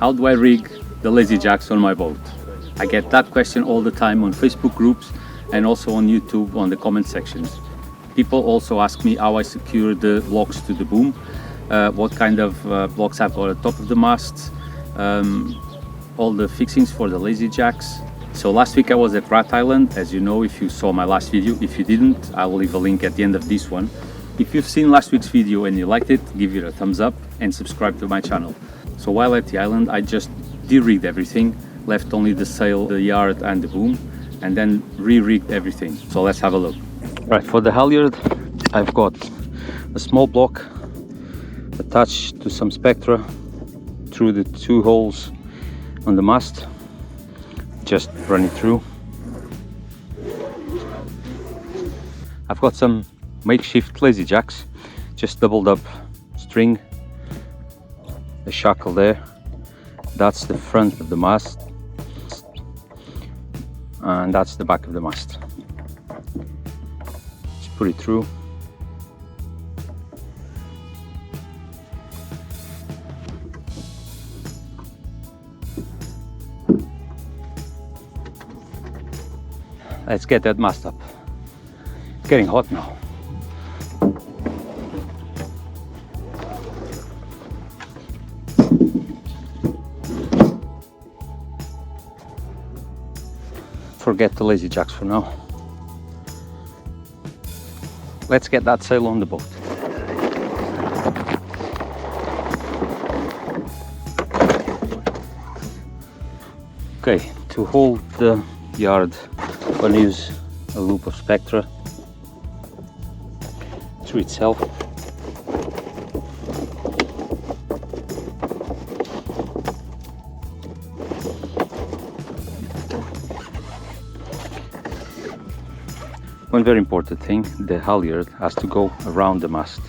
how do I rig the lazy jacks on my boat? I get that question all the time on Facebook groups and also on YouTube on the comment sections. People also ask me how I secure the blocks to the boom, what kind of blocks I've got at the top of the mast, all the fixings for the lazy jacks. So last week I was at Goat Island, as you know if you saw my last video. If you didn't, I will leave a link at the end of this one. If you've seen last week's video and you liked it, give it a thumbs up and subscribe to my channel. So while at the island, I just de-rigged everything, left only the sail, the yard and the boom, and then re-rigged everything. So let's have a look. Right, for the halyard, I've got a small block attached to some spectra through the 2 holes on the mast. Just run it through. I've got some makeshift lazy jacks, just doubled up string, a shackle there. That's the front of the mast and that's the back of the mast. Just put it through. Let's get that mast up. It's getting hot now. Forget the lazy jacks for now. Let's get that sail on the boat. Okay, to hold the yard, I'm going to use a loop of spectra through itself. One very important thing, the halyard has to go around the mast.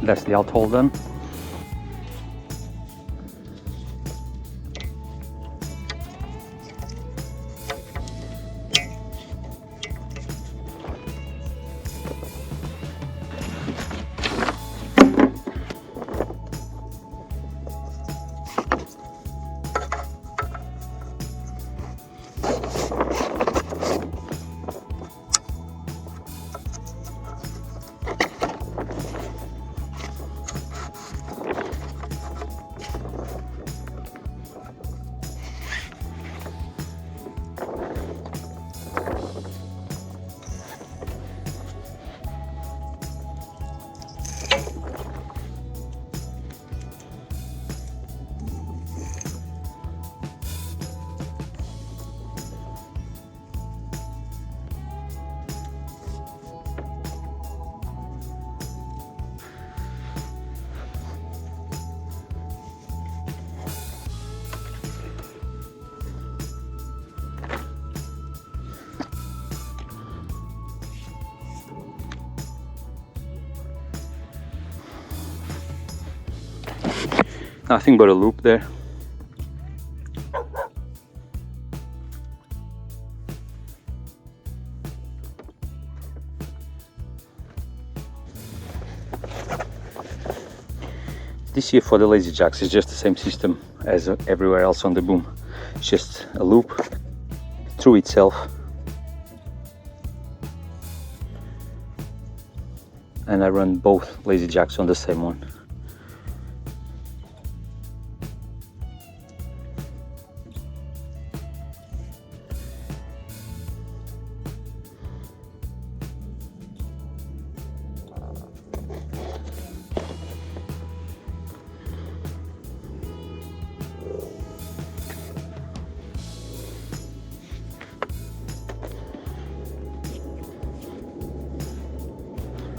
That's the out hole done. Nothing but a loop there. This here for the lazy jacks is just the same system as everywhere else on the boom. It's just a loop through itself, and I run both lazy jacks on the same one.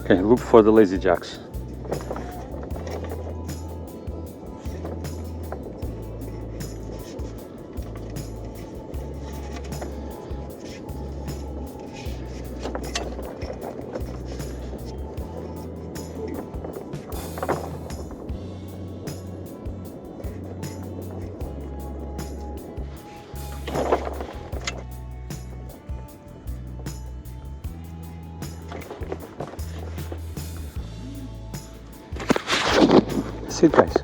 Okay, loop for the lazy jacks. That's it, guys.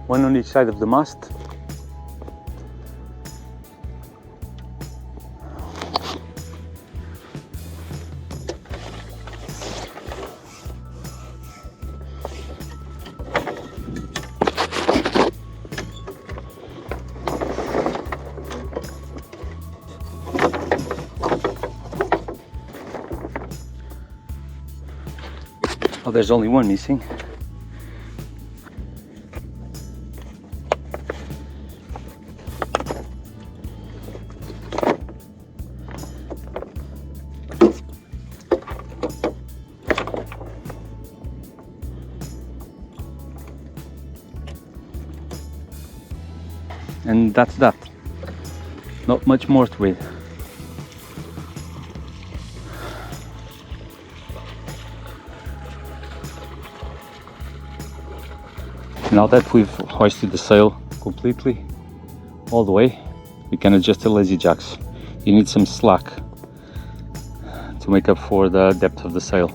One on each side of the mast. Oh, there's only one missing. And that's that. Not much more to it. Now that we've hoisted the sail completely all the way, we can adjust the lazy jacks. You need some slack to make up for the depth of the sail.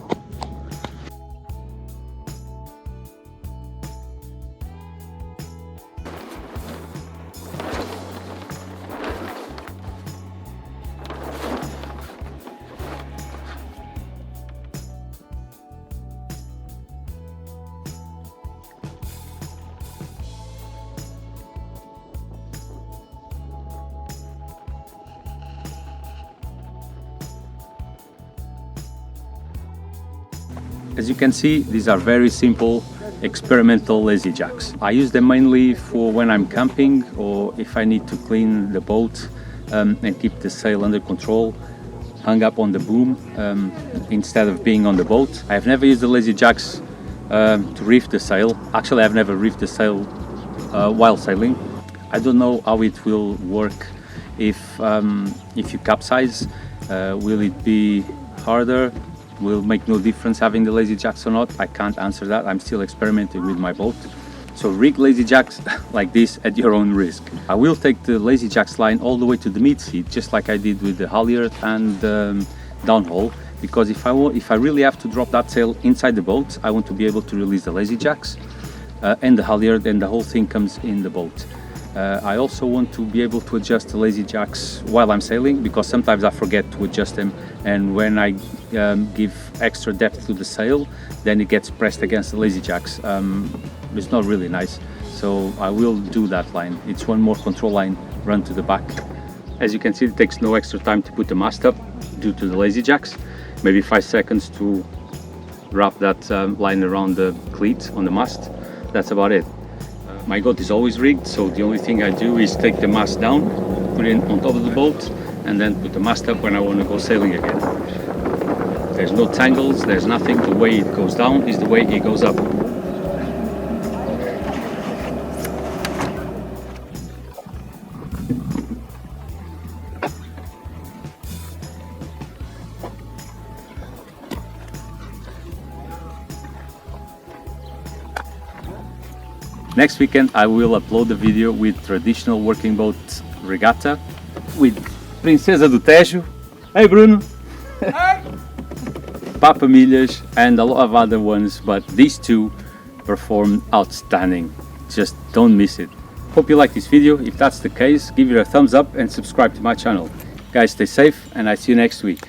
As you can see, these are very simple experimental lazy jacks. I use them mainly for when I'm camping or if I need to clean the boat and keep the sail under control, hung up on the boom instead of being on the boat. I have never used the lazy jacks to reef the sail. Actually, I've never reefed the sail while sailing. I don't know how it will work if you capsize. Will it be harder? Will make no difference having the lazy jacks or not? I can't answer that. I'm still experimenting with my boat. So rig lazy jacks like this at your own risk. I will take the lazy jacks line all the way to the mid seat, just like I did with the halyard and downhaul, because if I really have to drop that sail inside the boat, I want to be able to release the lazy jacks and the halyard, and the whole thing comes in the boat. I also want to be able to adjust the lazy jacks while I'm sailing, because sometimes I forget to adjust them, and when I give extra depth to the sail, then it gets pressed against the lazy jacks. It's not really nice, so I will do that line. It's one more control line run to the back. As you can see, it takes no extra time to put the mast up due to the lazy jacks. Maybe 5 seconds to wrap that line around the cleat on the mast. That's about it. My Goat is always rigged, so the only thing I do is take the mast down, put it on top of the boat, and then put the mast up when I want to go sailing again. There's no tangles, there's nothing. The way it goes down is the way it goes up. Next weekend I will upload a video with traditional working boat regatta with Princesa do Tejo. Hey Bruno! Hey. Papa Milhas and a lot of other ones, but these two performed outstanding. Just don't miss it. Hope you like this video. If that's the case, give it a thumbs up and subscribe to my channel. Guys, stay safe and I see you next week.